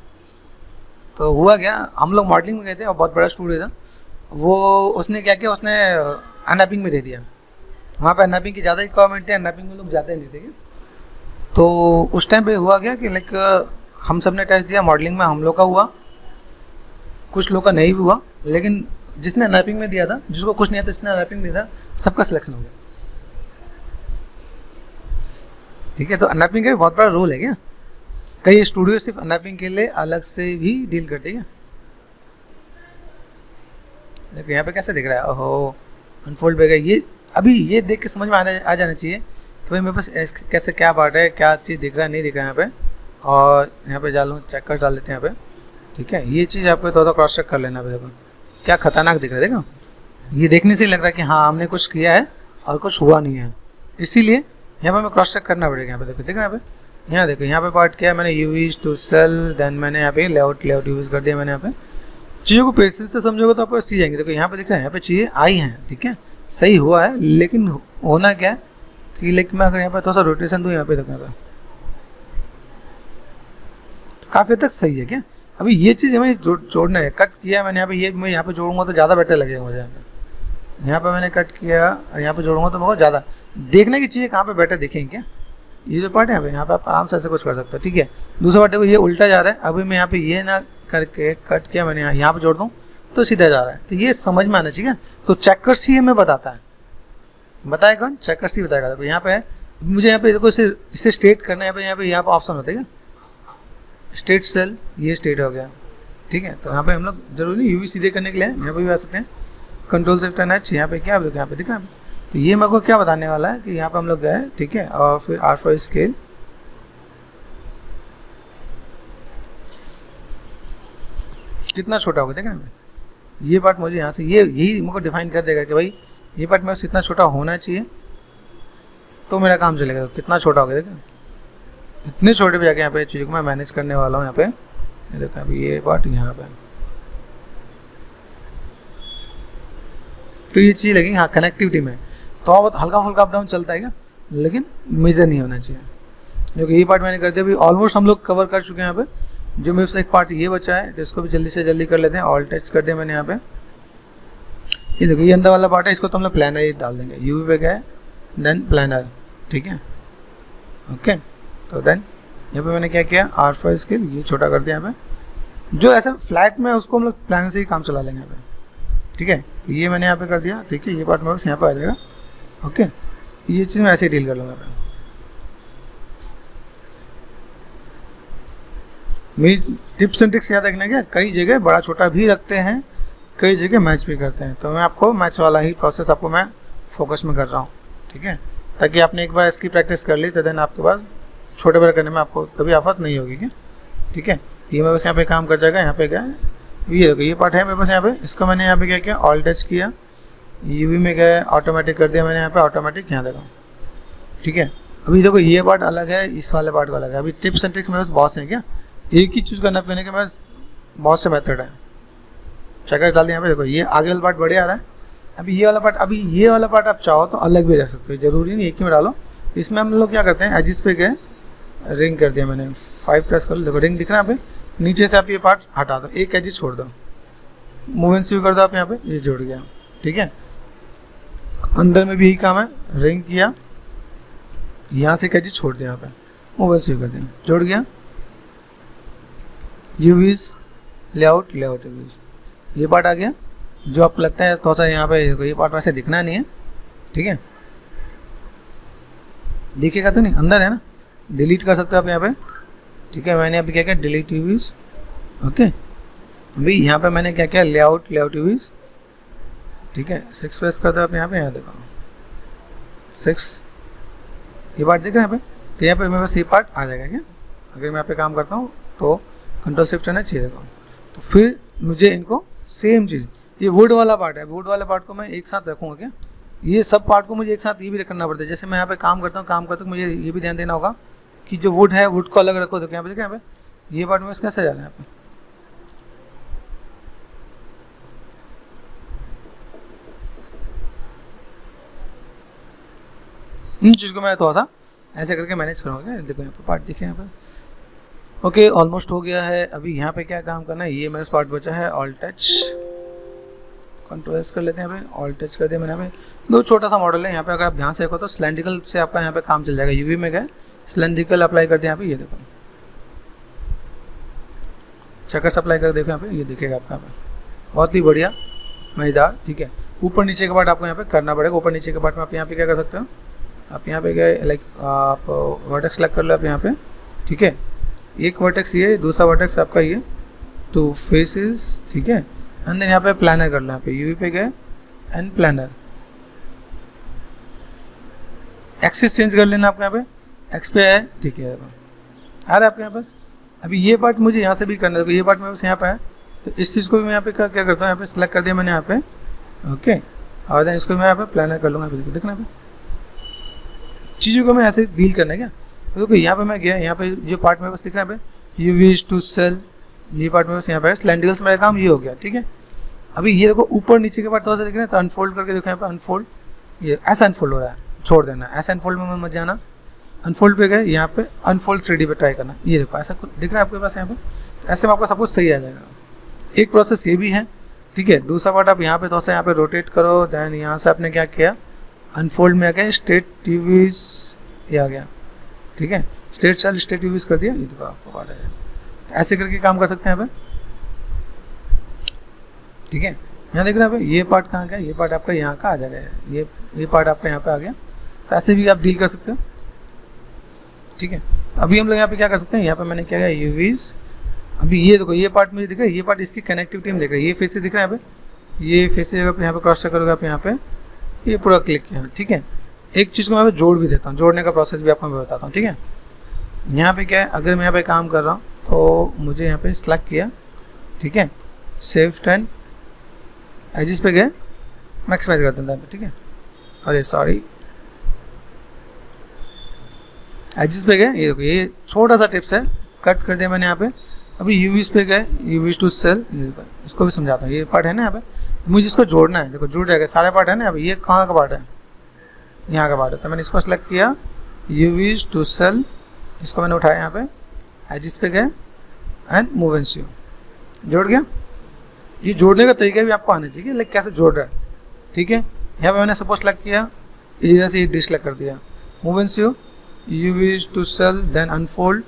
तो हुआ क्या, हम लोग मॉडलिंग में गए थे और बहुत बड़ा स्टूडियो था वो, उसने क्या किया, उसने अनरैपिंग में दे दिया। वहाँ पे अनरैपिंग की ज़्यादा रिक्वायरमेंट थी, अनरैपिंग में लोग जाते नहीं थे। तो उस टाइम पे हुआ क्या कि लाइक हम सब ने टेस्ट दिया मॉडलिंग में, हम लोग का हुआ, कुछ लोग का नहीं भी हुआ, लेकिन जिसने अनरैपिंग में दिया था, जिसको कुछ नहीं आता जिसने अनरैपिंग में दिया था, सबका सिलेक्शन हो गया, ठीक है। तो अनरैपिंग का भी बहुत बड़ा रोल है क्या। कई स्टूडियो सिर्फ अनरैपिंग के लिए अलग से भी डील करते हैं। देखो यहाँ पे कैसे दिख रहा है, ओहो अनफोल्ड हो गया। ये अभी ये देख के समझ में आ जाना चाहिए कि भाई मेरे पास कैसे क्या पार्ट है, क्या चीज़ दिख रहा है नहीं दिख रहा है यहाँ पे। और यहाँ पे डाल लूँ, चेकर्स डाल लेते हैं यहाँ पे, ठीक है। ये चीज़ आपको थोड़ा क्रॉस चेक कर लेना है। देखो क्या खतरनाक दिख रहा है, देखो ये देखने से ही लग रहा है कि हाँ हमने कुछ किया है और कुछ हुआ नहीं है, इसीलिए यहाँ पे हमें क्रॉस चेक करना पड़ेगा। यहाँ पे देखो देखो यहाँ पे यहाँ पे पार्ट क्या है, मैंने यूज टू सेल, देन मैंने यहाँ पे लेआउट यूज़ कर दिया। मैंने यहाँ पे चीज़ों को पेशेंस से समझोगे तो आपको सी जाएंगे। देखो यहाँ पे दिख रहा है, यहाँ पे चीज़ें आई हैं, ठीक है, सही हुआ है, लेकिन होना क्या है कि लेकिन मैं अगर यहाँ पे थोड़ा सा रोटेशन दूँ, यहाँ पे देखो यहाँ पे काफ़ी तक सही है क्या। अभी ये चीज़ हमें जोड़ना है, कट किया मैंने यहाँ पे, ये मैं यहाँ पे जोड़ूंगा तो ज़्यादा बेटर लगेगा मुझे। यहाँ पे मैंने कट किया और यहाँ पे जोड़ूंगा तो मुझे ज़्यादा देखने की चीज़ें कहाँ पे बेटर दिखेंगी क्या। ये जो पार्ट है यहाँ पे आप आराम से ऐसे कुछ कर सकते हो, ठीक है। दूसरा पार्ट देखो ये उल्टा जा रहा है, अभी मैं यहाँ पे ये ना करके कट किया मैंने, यहाँ पे जोड़ दूँ तो सीधा जा रहा है। तो ये समझ में आना चाहिए। तो चेकर्स ही हमें बताता है, बताए कौन, चेकर्स ही बताएगा। देखो यहाँ पे है, मुझे यहाँ पे देखो इसे स्टेट करना है, यहाँ पे ऑप्शन होता है क्या, स्टेट सेल, ये स्टेट हो गया, ठीक है। तो यहाँ पे हम लोग जरूरी नहीं यूवी सीधे करने के लिए यहाँ पे भी आ सकते हैं, कंट्रोल शिफ्ट एच, यहाँ पे क्या देखो यहाँ पे दिखा। तो ये मेरे को क्या बताने वाला है कि यहाँ पे हम लोग गए, ठीक है, और फिर R4 स्केल, कितना छोटा होगा देखा ना। ये पार्ट मुझे यहाँ से यही मुझको डिफाइन कर देगा कि भाई ये पार्ट मेरे से इतना छोटा होना चाहिए तो मेरा काम चलेगा। तो कितना छोटा होगा देखा, इतने छोटे पे जाके यहाँ पे चीज़ को मैं मैनेज करने वाला हूँ। यहाँ पे देखो अभी ये पार्ट यहाँ पे, तो ये चीज़ लगी हाँ कनेक्टिविटी में तो बहुत हल्का फुल्का अप डाउन चलता है क्या, लेकिन मेजर नहीं होना चाहिए। क्योंकि ये पार्ट मैंने कर दिया, अभी ऑलमोस्ट हम लोग कवर कर चुके हैं। यहाँ पे जो मेरे से एक पार्ट ये बचा है, जिसको भी जल्दी से जल्दी कर लेते हैं। ऑल टच कर दिया मैंने यहाँ पे। ये देखो ये अंदर वाला पार्ट है, इसको तो हम लोग प्लानर ही डाल देंगे। यूवी पे गए देन प्लानर, ठीक है, ओके। तो देन यहाँ पे मैंने क्या किया, R4 स्केल ये छोटा कर दिया यहाँ पे। जो ऐसा फ्लैट में उसको हम लोग प्लानर से ही काम चला लेंगे यहाँ पे, ठीक है। तो ये मैंने यहाँ पे कर दिया, ठीक है। ये पार्ट मेरे यहाँ पे आ जाएगा, ओके। ये चीज़ मैं ऐसे ही डील कर लूँगा यहाँ पे। मेरी टिप्स एंड ट्रिक्स याद रखना क्या, कई जगह बड़ा छोटा भी रखते हैं, कई जगह मैच भी करते हैं। तो मैं आपको मैच वाला ही प्रोसेस आपको मैं फोकस में कर रहा हूँ, ठीक है, ताकि आपने एक बार इसकी प्रैक्टिस कर ली तो देन आपके पास छोटे बड़े करने में आपको कभी आफत नहीं होगी क्या, ठीक है। ये मैं बस यहाँ पे काम कर जाएगा। यहाँ पे गया ये देखो ये पार्ट है मेरे पास यहाँ पे, इसको मैंने यहाँ पे क्या किया, ऑल टच किया, यूवी में गए, ऑटोमेटिक कर दिया मैंने यहाँ पे, ऑटोमेटिक यहाँ देखो, ठीक है। अभी देखो ये पार्ट अलग है, इस वाले पार्ट को अलग है। अभी टिप्स एंड ट्रिक्स मेरे पास बहुत हैं क्या, एक ही चीज़ करना पड़ने के मेरे पास बहुत से मेथड है। चेकर डाल दिया यहाँ पे, देखो ये आगे वाला पार्ट बढ़िया आ रहा है। अभी ये वाला पार्ट आप चाहो तो अलग भी रख सकते हो, जरूरी नहीं एक ही में डालो। तो इसमें हम लोग क्या करते हैं, एजिस पे गए, रिंग कर दिया मैंने, 5 प्रेस कर लो, देखो रिंग दिख रहा है यहाँ पे। नीचे से आप ये पार्ट हटा दो, एक एजिस छोड़ दो, मूव एंड स्यू कर दो आप यहाँ पे, ये जुड़ गया, ठीक है। अंदर में भी यही काम है, रिंग किया, यहाँ से एक एजिस छोड़ दिया यहाँ पे, मूव एंड स्यू कर दिया, जुड़ गया। यूवीज लेआउट यूवीज, ये पार्ट आ गया। जो आपको लगता है थोड़ा सा यहाँ पे ये पार्ट वैसे दिखना नहीं है, ठीक है, दिखेगा तो नहीं, अंदर है ना, डिलीट कर सकते हो आप यहाँ पे, ठीक है। मैंने अभी क्या किया, डिलीट यूवीज, ओके। अभी यहाँ पे मैंने क्या किया, लेआउट यूवीज, ठीक है। 6 प्रेस कर दो आप यहाँ पे, यहाँ देखो 6, ये पार्ट दिख रहा है यहाँ पे। तो यहाँ पे मेरे पास ये पार्ट आ जाएगा क्या, अगर मैं यहाँ पे काम करता हूँ तो कंट्रोल शिफ्ट करना चाहिए, देखो। तो फिर मुझे इनको सेम चीज़, ये वुड वाला पार्ट है, वुड वाले पार्ट को मैं एक साथ रखूँगा क्या, ये सब पार्ट को मुझे एक साथ ये भी करना पड़ता है। जैसे मैं यहाँ पे काम करता हूँ मुझे ये भी ध्यान देना होगा कि जो वुड है, वुड को अलग रखो। देखो यहाँ पे, देखो यहाँ पे ये पार्ट में कैसे जा रहा है यहाँ पे, इन चीज़ को मैं थोड़ा सा ऐसे करके मैनेज करूँगा। देखो यहाँ पे पार्ट दिखे यहाँ पे, ओके ऑलमोस्ट हो गया है। अभी यहाँ पे क्या काम करना है, ये मेरे पार्ट बचा है, ऑल टच, कंट्रोल एस कर लेते हैं यहाँ पे, ऑल टच कर दिया मैंने। यहाँ पे दो छोटा सा मॉडल है, यहाँ पे अगर आप ध्यान से देखो तो सिलेंड्रिकल से आपका यहाँ पे काम चल जाएगा। यूवी में गए, सिलेंड्रिकल अप्लाई कर दिया यहाँ पे, ये देखो चक्कर अप्लाई कर देखो यहाँ पे, ये दिखेगा आपका यहाँ पे, बहुत ही बढ़िया मज़ेदार, ठीक है। ऊपर नीचे का पार्ट आपको यहाँ पे करना पड़ेगा। ऊपर नीचे के पार्ट में आप यहाँ पे क्या कर सकते हो, आप यहाँ पे गए, लाइक आप वर्टेक्स सेलेक्ट कर लो आप यहाँ पे, ठीक है। एक वर्टेक्स ये, दूसरा वर्टेक्स आपका ये, 2 फेसेस, ठीक है। एंड देन यहाँ पे प्लानर कर लो, यहाँ पे यूवी पे गए एंड प्लानर, एक्सिस चेंज कर लेना आपको यहाँ पे, एक्स पे है, ठीक है, आ रहा है आपके यहाँ पास। अभी ये पार्ट मुझे यहाँ से भी करना है, देखो ये पार्ट मेरे पास यहाँ पे है, तो इस चीज़ को भी मैं यहाँ पे क्या करता हूँ, यहाँ पे सिलेक्ट कर दिया मैंने यहाँ पे, ओके। और देन इसको मैं यहाँ पे प्लानर कर लूँगा, देखना यहाँ पे चीज़ों को मैं ऐसे डील करना है क्या। देखो यहाँ पे मैं गया, यहाँ पे जो पार्ट मेरे पास दिख रहा है यहाँ पे, यू विश टू सेल, ये पार्ट मेरे पास यहाँ पे सिलेंड्रिकल्स मेरा काम ये हो गया, ठीक है। अभी ये देखो ऊपर नीचे के पार्ट थोड़ा सा दिख रहा है, तो अनफोल्ड करके देखो यहाँ पे, अनफोल्ड, ये ऐसा अनफोल्ड हो रहा है, छोड़ देना, ऐसा अनफोल्ड में मत जाना। अनफोल्ड पे गए, यहाँ पे अनफोल्ड 3D पे ट्राई करना, ये देखो ऐसा कुछ दिख रहा है आपके पास यहाँ पे, ऐसे में आपका सब कुछ सही आ जाएगा। एक प्रोसेस ये भी है, ठीक है। दूसरा पार्ट आप यहाँ पे थोड़ा सा यहाँ पे रोटेट करो, देन यहाँ से आपने क्या किया, अनफोल्ड में आ गया, स्टेट टीवीज ये आ गया, ठीक है। स्टेट टीवीज कर दिया, ये देखो आपको पार्ट आ जाएगा। ऐसे करके काम कर सकते हैं यहाँ पे, ठीक है। यहाँ देख रहे हैं ये पार्ट कहाँ का है, ये पार्ट आपका यहाँ का आ जाएगा, ये पार्ट आपका यहाँ पे आ गया। तो ऐसे भी आप डील कर सकते हो, ठीक है। अभी हम लोग यहाँ पे क्या कर सकते हैं, यहाँ पे मैंने क्या किया, यूवीज, अभी ये देखो ये पार्ट मुझे दिख रहा है, ये पार्ट इसकी कनेक्टिविटी में दिख रहा है, ये फेसेस दिख रहा है यहाँ पे, ये फेसेस अगर यहाँ पे क्रॉस चेक करोगे आप यहाँ पे, ये पूरा क्लिक किया, ठीक है। एक चीज़ को मैं जोड़ भी देता हूँ, जोड़ने का प्रोसेस भी आपको मैं बताता हूँ, ठीक है। यहाँ पे क्या है, अगर मैं यहाँ पे काम कर रहा हूँ तो मुझे यहाँ पे सेलेक्ट किया, ठीक है, शिफ्ट एंड एजिस पे गए, मैक्सिमाइज कर देता है, ठीक है। अरे सॉरी, एजिस पे गए, ये देखो ये छोटा सा टिप्स है, कट कर दिया मैंने यहाँ पे। अभी यूवीज पे गए, यूवीज टू सेल, इसको भी समझाता हूँ। ये पार्ट है ना यहाँ पे, मुझे इसको जोड़ना है, देखो जुड़ जाएगा, सारे पार्ट है ना। अभी ये कहाँ का पार्ट है, यहाँ का पार्ट है, तो मैंने इसको सेलेक्ट किया, यूवीज टू सेल, इसको मैंने उठाया यहाँ पे, एजिस पे गए एंड मूव एंड स्यू, जोड़ गया। ये जोड़ने का तरीका भी आपको आना चाहिए, लाइक कैसे जोड़ रहा है, ठीक है। यहाँ पे मैंने सपोज सेलेक्ट किया, इधर से डिस सेलेक्ट कर दिया, move and sew, you wish to cell, then unfold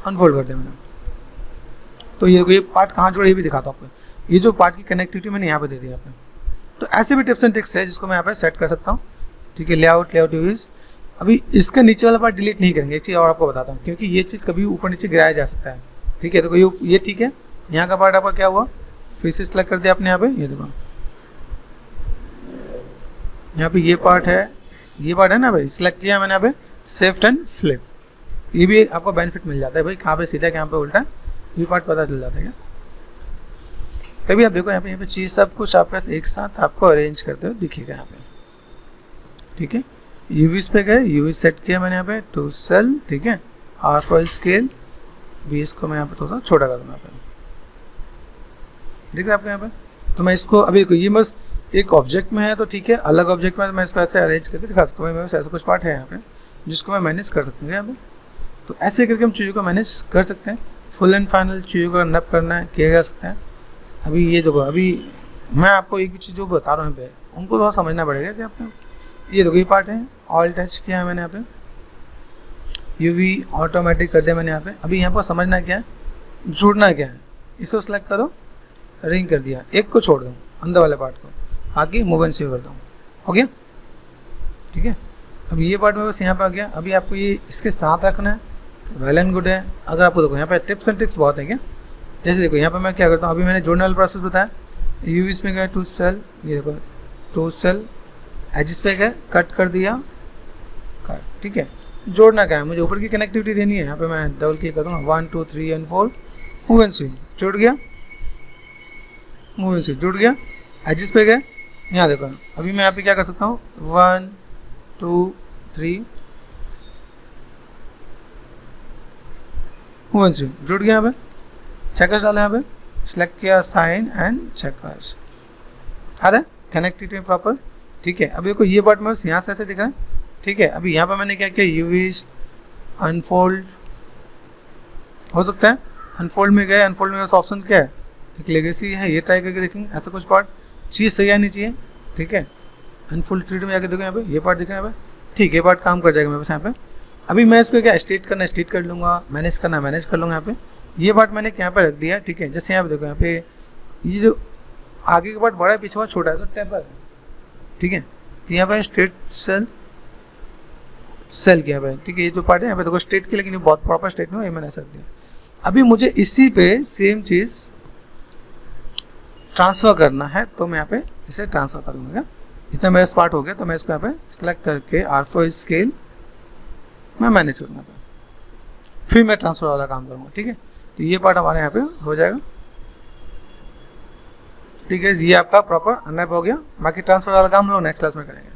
कर दिया मैंने। तो ये पार्ट कहाँ जोड़े ये भी दिखाता हूँ आपको, ये जो पार्ट की कनेक्टिविटी मैंने यहाँ पे दे दी आपने। तो ऐसे भी टिप्स एंड ट्रिक्स है जिसको मैं यहाँ पे सेट कर सकता हूँ, ठीक है। लेआउट यूज, अभी इसका नीचे वाला पार्ट डिलीट नहीं करेंगे, एक चीज़ और आपको बताता हूँ, क्योंकि ये चीज़ कभी ऊपर नीचे गिराया जा सकता है, ठीक है। तो ये ठीक है, यहाँ का पार्ट आपका क्या हुआ, फिर से सेलेक्ट कर दिया आपने यहाँ पे, ये देखो यहाँ पे ये पार्ट है ना भाई, सिलेक्ट किया मैंने यहाँ पे, शिफ्ट एंड फ्लिप, ये भी आपको बेनिफिट मिल जाता है भाई, कहाँ पे सीधा कहाँ पे उल्टा, ये पार्ट पता चल जाता है क्या। तभी आप देखो यहाँ पे चीज़ सब कुछ आपका एक साथ आपको अरेंज करते हुए दिखेगा यहाँ पे, ठीक है। यूवीज पे गए, यूवी सेट किया मैंने यहाँ पे टू सेल, ठीक है। R4 स्केल, भी इसको मैं यहाँ पे थोड़ा सा छोटा कर दूँगा यहाँ पे, दिख रहा है आपको यहाँ पे। तो मैं इसको अभी ये बस एक ऑब्जेक्ट में है तो ठीक है, अलग ऑब्जेक्ट में मैं इसको ऐसे अरेंज करके दिखा सकता हूँ। मेरे पास ऐसा कुछ पार्ट है यहाँ पे जिसको मैं मैनेज कर सकता हूँ यहाँ पे। तो ऐसे करके हम चीज़ों को मैनेज कर सकते हैं। फुल एंड फाइनल चीज़ों को नप करना है, किया जा सकता है। अभी ये देखो, अभी मैं आपको एक चीज़ जो बता रहा हूँ यहाँ पे, उनको थोड़ा समझना पड़ेगा कि आपने ये देखो ये पार्ट है, ऑयल टच किया है मैंने यहाँ पे, यूवी ऑटोमेटिक कर दिया मैंने यहाँ पे। अभी यहाँ पर समझना क्या है, जुड़ना क्या है, इसको सेलेक्ट करो, रिंग कर दिया, एक को छोड़ दूँ अंदर वाले पार्ट को, आगे मूव एंड सेव कर दूँ, हो गया, ठीक है। अभी ये पार्ट में बस यहाँ पे आ गया। अभी आपको ये इसके साथ रखना है, वेल एंड गुड है। अगर आपको देखो यहाँ पे टिप्स एंड ट्रिक्स बहुत है क्या, जैसे देखो यहाँ पे मैं क्या करता हूँ, अभी मैंने जोड़ने वाला प्रोसेस बताया, यूवीज में गया टू सेल, ये देखो टू सेल, एजिस पे गए, कट कर दिया, कट, ठीक है। जोड़ना क्या है, मुझे ऊपर की कनेक्टिविटी देनी है। यहाँ पे मैं डबल क्लिक कर दूँगा, 1 2 3 एंड 4, मूव एंड स्विंग, जुड़ गया, मूव एंड स्विंग, जुड़ गया। एजिस पे गए, यहाँ देखो अभी मैं यहाँ पे क्या कर सकता हूँ, 1 2 3, मूव एंड स्विंग, जुड़ गया। यहाँ पे चेकर्स डाले, यहाँ पे सिलेक्ट किया साइन एंड चेकर्स, आ रहा है कनेक्टिविटी प्रॉपर, ठीक है। अभी देखो ये पार्ट में बस यहाँ से ऐसे दिख रहा है, ठीक है। अभी यहाँ पर मैंने क्या किया, यूवी अनफोल्ड हो सकता है, अनफोल्ड में गए, अनफोल्ड में बस ऑप्शन क्या है, एक लेगेसी है, ये ट्राई करके देखेंगे। ऐसा कुछ पार्ट चीज़ सही आनी चाहिए, ठीक है। अनफोल्ड 3D में जाके देखो, यहाँ पे ये पार्ट दिख रहा है यहाँ पे, ठीक है, ये पार्ट काम कर जाएगा मेरे पास यहाँ पे। अभी मैं इसको क्या स्ट्रेट करना है स्ट्रेट कर लूँगा, मैनेज करना है मैनेज कर लूँगा। यहाँ पे ये पार्ट मैंने यहाँ पे रख दिया, ठीक है। जैसे यहाँ पे देखो, यहाँ पे ये जो आगे का पार्ट बड़ा है, पीछे पार्ट छोटा है, तो टेपर है, ठीक है। तो यहाँ पे स्ट्रेट सेल किया पे, ठीक है। ये जो पार्ट है यहाँ पे देखो स्ट्रेट की, लेकिन ये बहुत प्रॉपर स्ट्रेट नहीं है, ये मैंने ऐसा दिया। अभी मुझे इसी पे सेम चीज़ ट्रांसफ़र करना है, तो मैं यहाँ पे इसे ट्रांसफ़र करूँगा। इतना मेरा पार्ट हो गया, तो मैं इसको यहाँ पे सिलेक्ट करके R4 स्केल मैं मैनेज करूँगा, फिर मैं ट्रांसफ़र वाला काम करूँगा, ठीक है। तो ये पार्ट हमारे यहाँ पे हो जाएगा, ठीक है। ये आपका प्रॉपर अनरैप हो गया। बाकी ट्रांसफ़र वाला काम हम लोग नेक्स्ट क्लास में करेंगे।